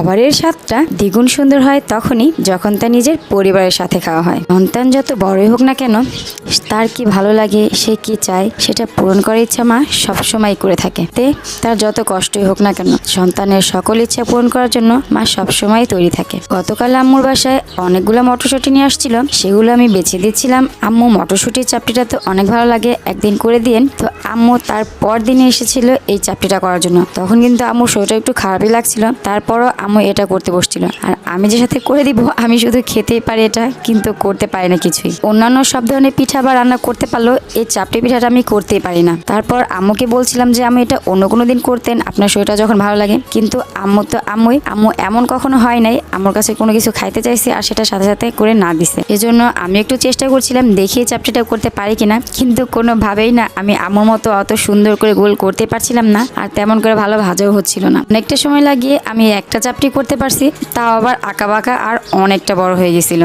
খাবারের স্বাদটা দ্বিগুণ সুন্দর হয় তখনই যখন তা নিজের পরিবারের সাথে খাওয়া হয়। সন্তান যত বড়ই হোক না কেন, তার কি ভালো লাগে, সে কি চায় সেটা পূরণ করার ইচ্ছা মা সবসময় করে থাকে। তার যত কষ্টই হোক না কেন, সন্তানের সকল ইচ্ছা পূরণ করার জন্য মা সবসময় তৈরি থাকে। গতকাল আম্মুর বাসায় অনেকগুলো মটরশুঁটি নিয়ে আসছিল, সেগুলো আমি বেছে দিচ্ছিলাম। আম্মু মটরশুঁটির চাপটিটা তো অনেক ভালো লাগে, একদিন করে দিয়েন। তো আম্মু তার পর দিনে এসেছিল এই চাপটিটা করার জন্য। তখন কিন্তু আম্মুর শরীরটা একটু খারাপই লাগছিল, তারপরও আম্মু এটা করতে বসছিল। আর আমি যে সাথে করে দিব, আমি শুধু খেতেই পারি এটা, কিন্তু করতে পারি না কিছুই। অন্যান্য সব ধরনের পিঠা বা রান্না করতে পারলেও এই চাপটি পিঠাটা আমি করতেই পারি না। তারপর আম্মুকে বলছিলাম যে আমি এটা অন্য কোনো দিন করতেন, আপনার শরীরটা যখন ভালো লাগে। কিন্তু আম্মু এমন কখনো হয় নাই, আমার কাছে কোনো কিছু খাইতে চাইছে আর সেটা সাথে সাথে করে না দিছে। এজন্য আমি একটু চেষ্টা করছিলাম দেখি এই চাপটিটা করতে পারি কিনা, কিন্তু কোনোভাবেই না আমি আম্মুর মতো অত সুন্দর করে গোল করতে পারছিলাম না, আর তেমন করে ভালো ভাজাও হচ্ছিল না। অনেকটা সময় লাগিয়ে আমি একটা চাপটি করতে পারছি, তাও আবার আঁকা বাঁকা আর অনেকটা বড় হয়ে গেছিল।